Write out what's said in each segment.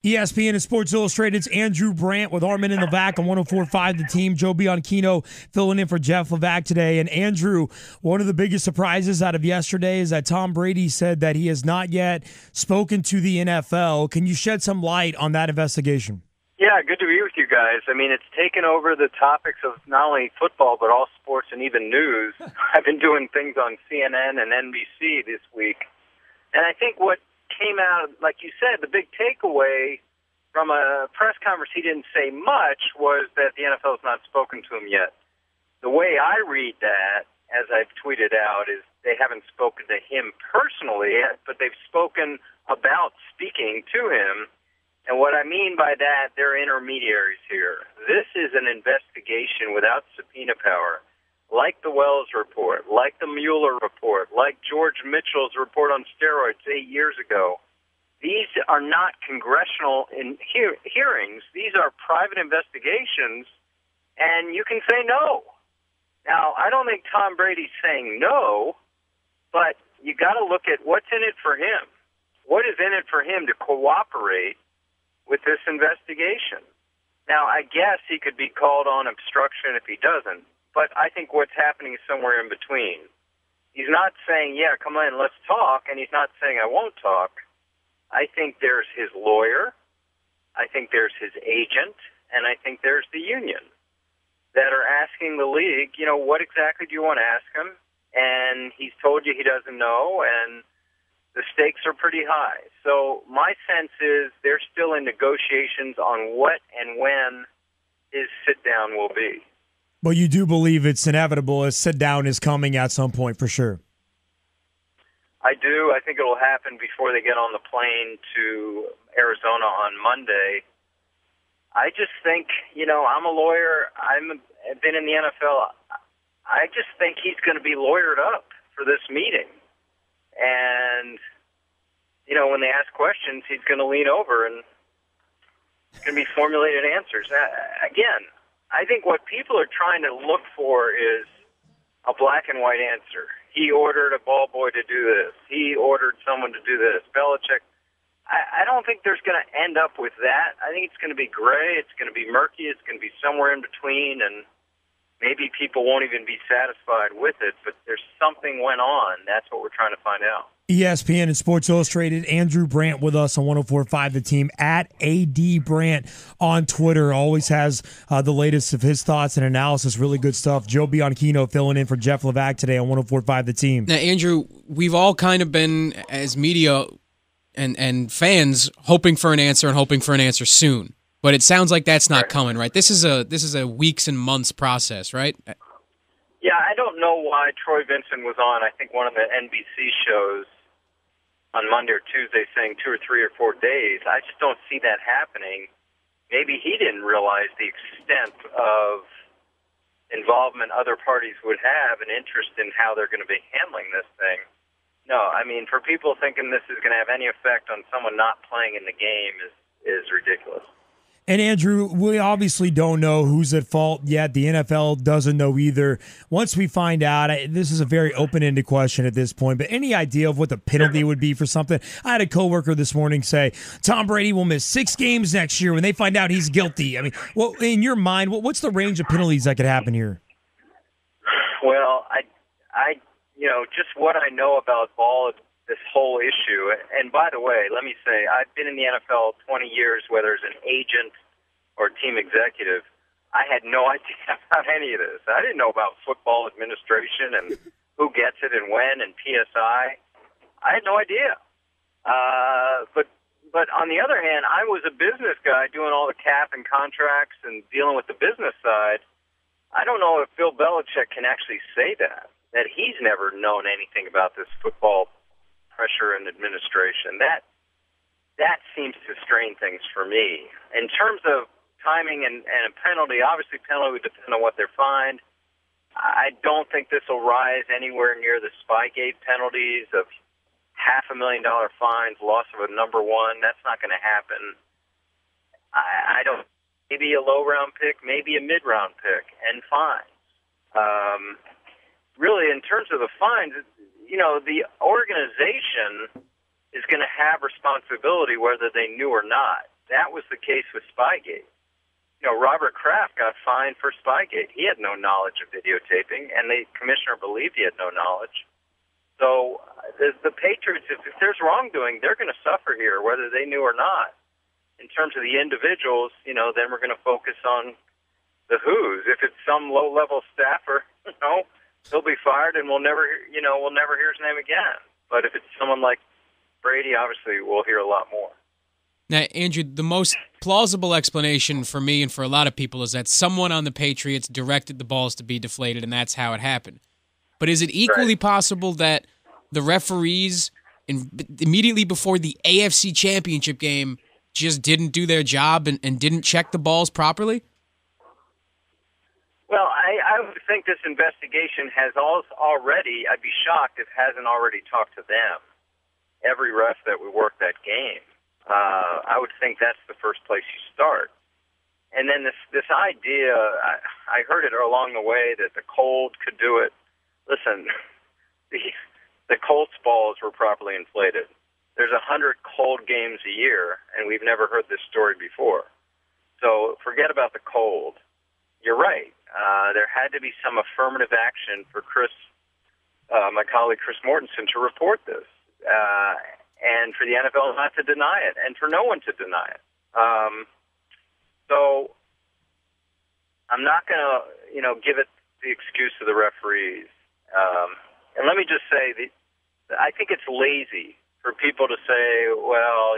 ESPN and Sports Illustrated's Andrew Brandt with Armen and Levack on 104.5 The Team. Joe Bianchino filling in for Jeff Levack today. And Andrew, one of the biggest surprises out of yesterday is that Tom Brady said that he has not yet spoken to the NFL. Can you shed some light on that investigation? Yeah, good to be with you guys. I mean, it's taken over the topics of not only football, but all sports and even news. I've been doing things on CNN and NBC this week. And I think what came out, like you said, the big takeaway from a press conference, he didn't say much, was that the NFL has not spoken to him yet. The way I read that, as I've tweeted out, is they haven't spoken to him personally, but they've spoken about speaking to him. And what I mean by that, they're intermediaries here. This is an investigation without subpoena power, like the Wells report, like the Mueller report, like George Mitchell's report on steroids 8 years ago. These are not congressional hearings. These are private investigations, and you can say no. Now, I don't think Tom Brady's saying no, but you got to look at what's in it for him. What is in it for him to cooperate with this investigation? Now, I guess he could be called on obstruction if he doesn't, but I think what's happening is somewhere in between. He's not saying, yeah, come on, let's talk, and he's not saying I won't talk. I think there's his lawyer, I think there's his agent, and I think there's the union that are asking the league, you know, what exactly do you want to ask him? And he's told you he doesn't know, and the stakes are pretty high. So my sense is they're still in negotiations on what and when his sit-down will be. But you do believe it's inevitable, a sit-down is coming at some point for sure. I do. I think it will happen before they get on the plane to Arizona on Monday. I just think, you know, I'm a lawyer. I've been in the NFL. I just think he's going to be lawyered up for this meeting. And, you know, when they ask questions, he's going to lean over and it's going to be formulated answers. Again, I think what people are trying to look for is a black and white answer. He ordered a ball boy to do this. He ordered someone to do this. Belichick. I don't think there's going to end up with that. I think it's going to be gray. It's going to be murky. It's going to be somewhere in between, and maybe people won't even be satisfied with it, but there's something went on. That's what we're trying to find out. ESPN and Sports Illustrated, Andrew Brandt with us on 104.5 The Team, at AD Brandt on Twitter. Always has the latest of his thoughts and analysis. Really good stuff. Joe Bianchino filling in for Jeff Levack today on 104.5 The Team. Now, Andrew, we've all kind of been, as media and fans, hoping for an answer soon. But it sounds like that's not coming, right? This is a weeks and months process, right? Yeah, I don't know why Troy Vincent was on, I think, one of the NBC shows on Monday or Tuesday saying 2 or 3 or 4 days. I just don't see that happening. Maybe he didn't realize the extent of involvement other parties would have, an interest in how they're going to be handling this thing. No, I mean, for people thinking this is going to have any effect on someone not playing in the game is ridiculous. And Andrew, we obviously don't know who's at fault yet. The NFL doesn't know either. Once we find out, this is a very open-ended question at this point, but any idea of what the penalty would be for something? I had a coworker this morning say, Tom Brady will miss 6 games next year when they find out he's guilty. I mean, well, in your mind, what's the range of penalties that could happen here? Well, I you know, just what I know about this whole issue, and by the way, let me say, I've been in the NFL 20 years, whether it's an agent or team executive. I had no idea about any of this. I didn't know about football administration and who gets it and when and PSI. I had no idea. But on the other hand, I was a business guy doing all the cap and contracts and dealing with the business side. I don't know if Bill Belichick can actually say that he's never known anything about this football pressure and administration. That seems to strain things for me. In terms of timing and a penalty, obviously penalty would depend on what they're fined. I don't think this will rise anywhere near the Spygate penalties of $500,000 fines, loss of a number one. That's not going to happen. I don't. Maybe a low-round pick, maybe a mid-round pick, and fines. Really, in terms of the fines, you know, the organization is going to have responsibility whether they knew or not. that was the case with Spygate. Robert Kraft got fined for Spygate. He had no knowledge of videotaping, and the commissioner believed he had no knowledge. So the Patriots, if there's wrongdoing, they're going to suffer here, whether they knew or not. In terms of the individuals, then we're going to focus on the who's. If it's some low-level staffer, he'll be fired, and we'll never hear his name again. But if it's someone like Brady, obviously we'll hear a lot more. Now, Andrew, the most plausible explanation for me and for a lot of people is that someone on the Patriots directed the balls to be deflated, and that's how it happened. But is it equally possible that the referees, immediately before the AFC Championship game, just didn't do their job and didn't check the balls properly? Well, I would think this investigation has already, I'd be shocked if it hasn't already talked to them, every ref that we worked that game. I would think that's the first place you start. And then this idea, I heard it along the way that the Colts could do it. Listen, the Colts balls were properly inflated. There's 100 cold games a year, and we've never heard this story before. So forget about the cold. You're right. There had to be some affirmative action for my colleague Chris Mortensen, to report this. And for the NFL not to deny it, and for no one to deny it. So I'm not going to, give it the excuse to the referees. And let me just say, I think it's lazy for people to say, well,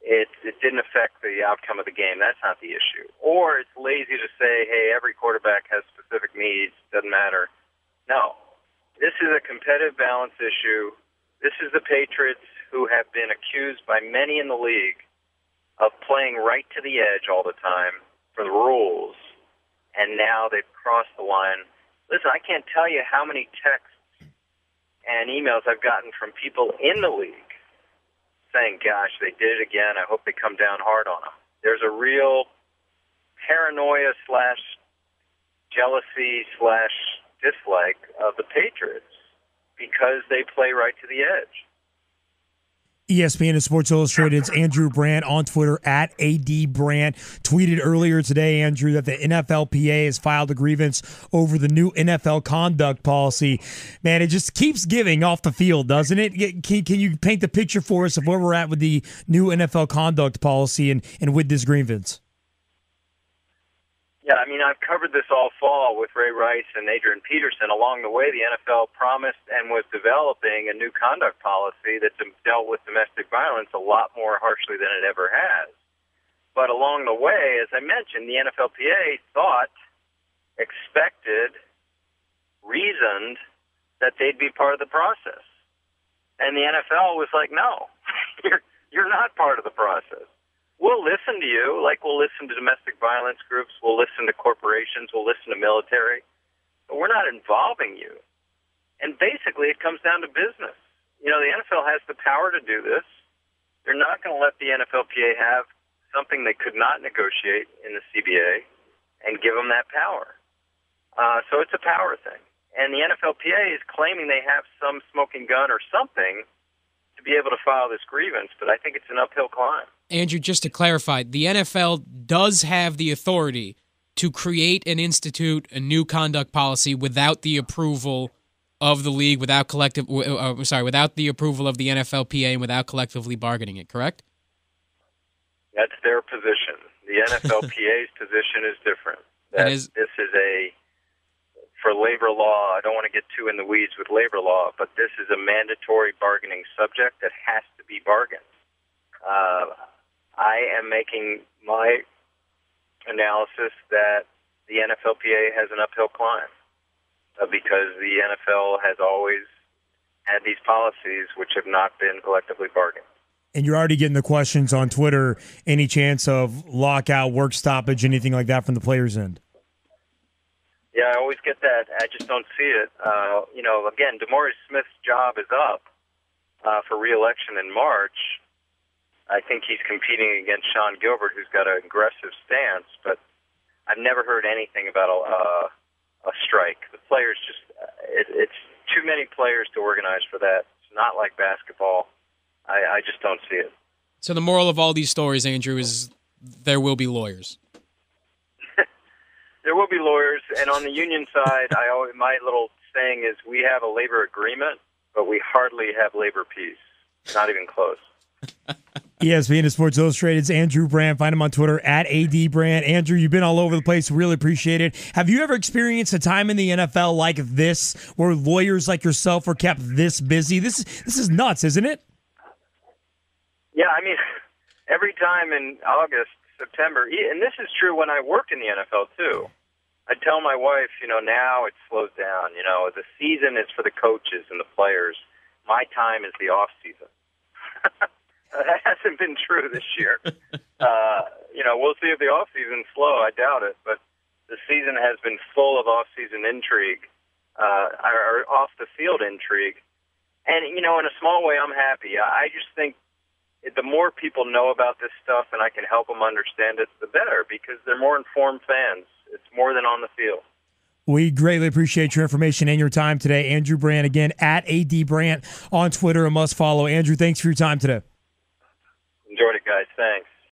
it didn't affect the outcome of the game. That's not the issue. Or it's lazy to say, hey, every quarterback has specific needs. Doesn't matter. No. This is a competitive balance issue. This is the Patriots, who have been accused by many in the league of playing right to the edge all the time for the rules, and now they've crossed the line. Listen, I can't tell you how many texts and emails I've gotten from people in the league saying, gosh, they did it again. I hope they come down hard on them. There's a real paranoia / jealousy / dislike of the Patriots, because they play right to the edge. ESPN and Sports Illustrated's Andrew Brandt on Twitter at @ADBrandt tweeted earlier today, Andrew, that the NFLPA has filed a grievance over the new NFL conduct policy. Man, it just keeps giving off the field, doesn't it? Can you paint the picture for us of where we're at with the new NFL conduct policy and with this grievance? Yeah, I've covered this all fall with Ray Rice and Adrian Peterson. Along the way, the NFL promised and was developing a new conduct policy that dealt with domestic violence a lot more harshly than it ever has. But along the way, as I mentioned, the NFLPA thought, expected, reasoned that they'd be part of the process. And the NFL was like, no, you're not part of the process. We'll listen to you, like we'll listen to domestic violence groups, we'll listen to corporations, we'll listen to military, but we're not involving you. And basically it comes down to business. The NFL has the power to do this. They're not going to let the NFLPA have something they could not negotiate in the CBA and give them that power. So it's a power thing. And the NFLPA is claiming they have some smoking gun or something to be able to file this grievance, but I think it's an uphill climb. Andrew, just to clarify, the NFL does have the authority to create and institute a new conduct policy without the approval of the league, without the approval of the NFLPA, and without collectively bargaining it, correct? That's their position. The NFLPA's position is different. This is for labor law, I don't want to get too in the weeds with labor law, but this is a mandatory bargaining subject that has to be bargained. I am making my analysis that the NFLPA has an uphill climb because the NFL has always had these policies which have not been collectively bargained. And you're already getting the questions on Twitter. Any chance of lockout, work stoppage, anything like that from the players' end? Yeah, I always get that. I just don't see it. Again, DeMaurice Smith's job is up for re-election in March. I think he's competing against Sean Gilbert, who's got an aggressive stance, but I've never heard anything about a strike. The players it's too many players to organize for that. It's not like basketball. I just don't see it. So the moral of all these stories, Andrew, is there will be lawyers. There will be lawyers, and on the union side, my little saying is we have a labor agreement, but we hardly have labor peace. Not even close. ESPN and Sports Illustrated's Andrew Brandt. Find him on Twitter at ADBrandt. Andrew, you've been all over the place. Really appreciate it. Have you ever experienced a time in the NFL like this where lawyers like yourself were kept this busy? This is nuts, isn't it? Yeah, I mean, every time in August, September, and this is true when I worked in the NFL too. I tell my wife, now it slows down. The season is for the coaches and the players. My time is the off season. That hasn't been true this year. We'll see if the off season's slow. I doubt it, but the season has been full of off season intrigue, or off the field intrigue. And in a small way, I'm happy. I just think the more people know about this stuff and I can help them understand it, the better, because they're more informed fans. It's more than on the field. We greatly appreciate your information and your time today. Andrew Brandt, again, at ADBrandt on Twitter, a must follow. Andrew, thanks for your time today. Enjoyed it, guys. Thanks.